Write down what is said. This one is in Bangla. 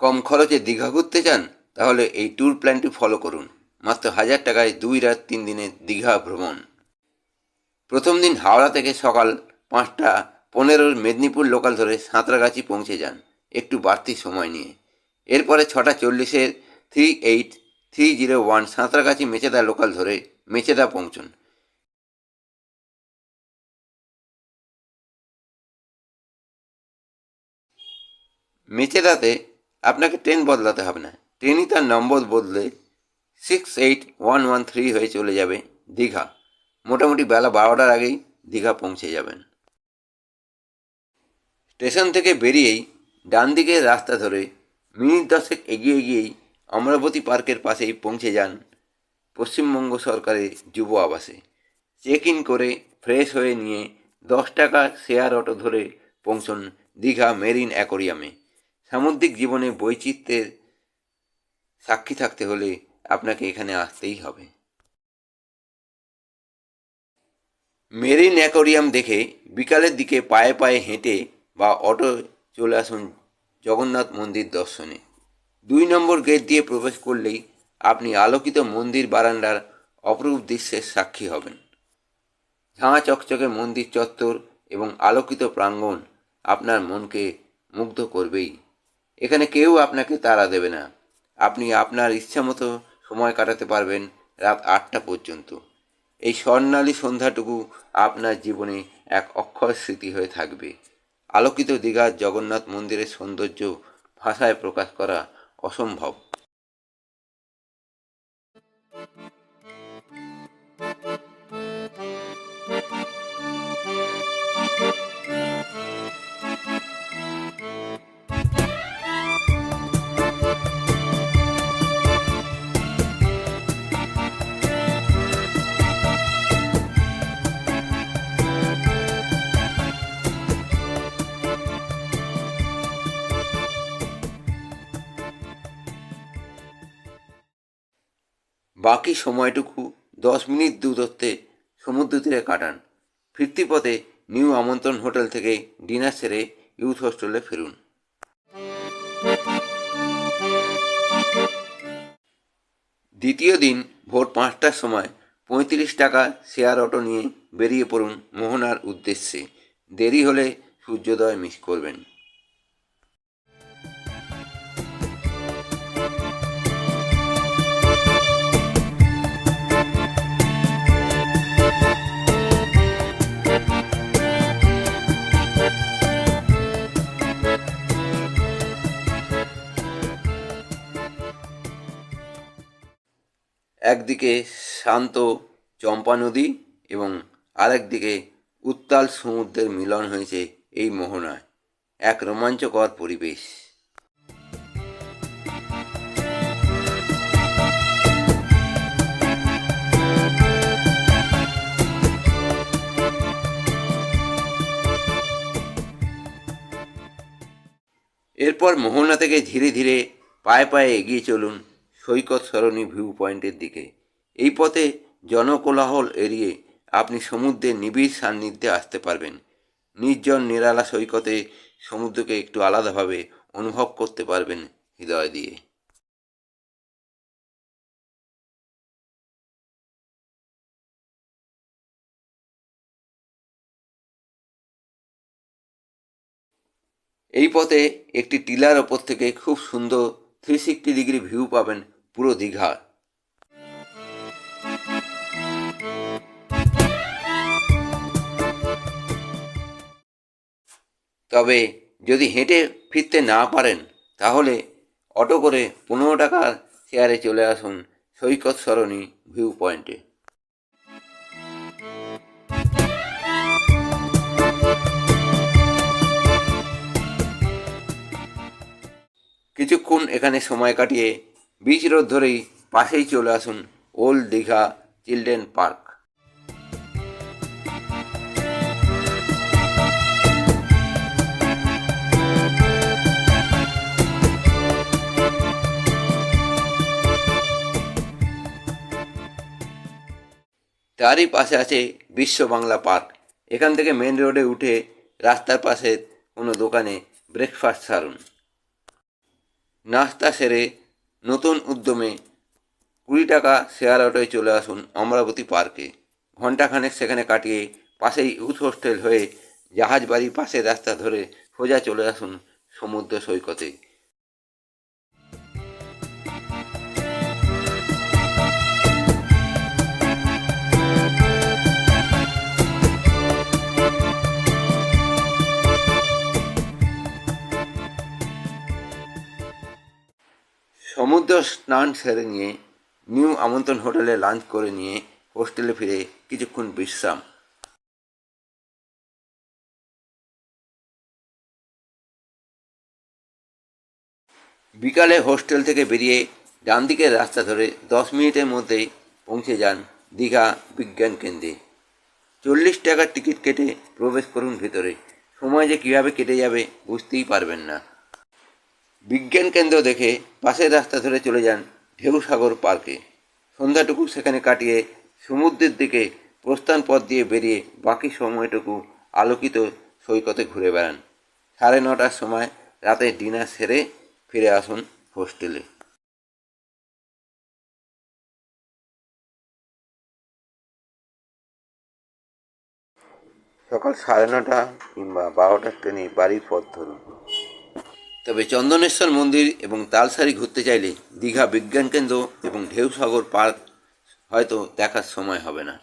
কম খরচে দীঘা ঘুরতে চান? তাহলে এই ট্যুর প্ল্যানটি ফলো করুন। মাত্র 1000 টাকায় 2 রাত 3 দিনের দীঘা ভ্রমণ। প্রথম দিন হাওড়া থেকে সকাল 5টা 15 মেদিনীপুর লোকাল ধরে সাঁতরাগাছি পৌঁছে যান একটু বাড়তি সময় নিয়ে। এরপরে 6টা 40-এর 38301 সাঁতরাগাছি মেচেদা লোকাল ধরে মেচেদা পৌঁছুন। মেচেদাতে আপনাকে ট্রেন বদলাতে হবে না, ট্রেনই তার নম্বর বদলে 68113 হয়ে চলে যাবে দীঘা। মোটামুটি বেলা 12টার আগেই দীঘা পৌঁছে যাবেন। স্টেশন থেকে বেরিয়েই ডান দিকের রাস্তা ধরে মিনিট 10 এগিয়ে গিয়েই অমরাবতী পার্কের পাশেই পৌঁছে যান পশ্চিমবঙ্গ সরকারের যুব আবাসে। চেক ইন করে ফ্রেশ হয়ে নিয়ে 10 টাকা শেয়ার অটো ধরে পৌঁছন দীঘা মেরিন অ্যাকোরিয়ামে। সামুদ্রিক জীবনে বৈচিত্র্যের সাক্ষী থাকতে হলে আপনাকে এখানে আসতেই হবে। মেরিন অ্যাকোরিয়াম দেখে বিকালের দিকে পায়ে পায়ে হেঁটে বা অটো চলে আসুন জগন্নাথ মন্দির দর্শনে। 2 নম্বর গেট দিয়ে প্রবেশ করলেই আপনি আলোকিত মন্দির বারান্দার অপরূপ দৃশ্যের সাক্ষী হবেন। ঝাঁ চকচকে মন্দির চত্বর এবং আলোকিত প্রাঙ্গণ আপনার মনকে মুগ্ধ করবেই। এখানে কেউ আপনাকে তাড়া দেবে না। আপনি আপনার ইচ্ছামতো সময় কাটাতে পারবেন রাত 8টা পর্যন্ত। এই স্বর্ণালী সন্ধ্যাটুকু আপনার জীবনে এক অক্ষয় স্মৃতি হয়ে থাকবে। আলোকিত দীঘার জগন্নাথ মন্দিরের সৌন্দর্য ভাষায় প্রকাশ করা অসম্ভব। বাকি সময়টুকু 10 মিনিট দূরত্বে সমুদ্র তীরে কাটান। ফিরতি পথে নিউ আমন্ত্রণ হোটেল থেকে ডিনার সেরে ইউথ হোস্টেলে ফিরুন। দ্বিতীয় দিন ভোর 5টার সময় 35 টাকা শেয়ার অটো নিয়ে বেরিয়ে পড়ুন মোহনার উদ্দেশ্যে। দেরি হলে সূর্যোদয় মিস করবেন। একদিকে শান্ত চম্পা নদী এবং আরেকদিকে উত্তাল সমুদ্রের মিলন হয়েছে এই মোহনায়। এক রোমাঞ্চকর পরিবেশ। এরপর মোহনা থেকে ধীরে ধীরে পায়ে পায়ে এগিয়ে চলুন সৈকত সরণি ভিউ পয়েন্টের দিকে। এই পথে জনকোলাহল এড়িয়ে আপনি সমুদ্রের নিবিড় সান্নিধ্যে আসতে পারবেন। নির্জন নিরালা সৈকতে সমুদ্রকে একটু আলাদাভাবে অনুভব করতে পারবেন হৃদয় দিয়ে। এই পথে একটি টিলার ওপর থেকে খুব সুন্দর 360 ডিগ্রি ভিউ পাবেন পুরো দীঘা। তবে যদি হেঁটে ফিরতে না পারেন তাহলে অটো করে 15 টাকার শেয়ারে চলে আসুন সৈকত সরণি ভিউ পয়েন্টে। কিছুক্ষণ এখানে সময় কাটিয়ে বিচ রোড ধরেই পাশেই চলে আসুন ওল্ড দীঘা চিলড্রেন পার্ক। তারই পাশে আছে বিশ্ব বাংলা পার্ক। এখান থেকে মেন রোডে উঠে রাস্তার পাশে কোনো দোকানে ব্রেকফাস্ট সারুন। নাস্তা সেরে নতুন উদ্যমে 20 টাকা শেয়ার অটোয় চলে আসুন অমরাবতী পার্কে। ঘণ্টাখানেক সেখানে কাটিয়ে পাশেই ইউথ হোস্টেল হয়ে জাহাজ বাড়ির পাশের রাস্তা ধরে সোজা চলে আসুন সমুদ্র সৈকতে। সমুদ্র স্নান সেরে নিয়ে নিউ আমন্ত্রণ হোটেলে লাঞ্চ করে নিয়ে হোস্টেলে ফিরে কিছুক্ষণ বিশ্রাম। বিকালে হোস্টেল থেকে বেরিয়ে ডান দিকের রাস্তা ধরে 10 মিনিটের মধ্যেই পৌঁছে যান দীঘা বিজ্ঞান কেন্দ্রে। 40 টাকার টিকিট কেটে প্রবেশ করুন ভেতরে। সময় যে কীভাবে কেটে যাবে বুঝতেই পারবেন না। বিজ্ঞান কেন্দ্র দেখে পাশের রাস্তা ধরে চলে যান ঢেউসাগর পার্কে। সন্ধ্যাটুকু সেখানে কাটিয়ে সমুদ্রের দিকে প্রস্থান পথ দিয়ে বেরিয়ে বাকি সময়টুকু আলোকিত সৈকতে ঘুরে বেড়ান। 9:30টার সময় রাতে ডিনার সেরে ফিরে আসুন হোস্টেলে। সকাল 9:30 কিংবা 12টার ট্রেনে বাড়ির পথ ধরুন। তবে চন্দনেশ্বর মন্দির এবং তালসারি ঘুরতে চাইলে দীঘা বিজ্ঞান কেন্দ্র এবং ঢেউসাগর পার্ক হয়তো দেখার সময় হবে না।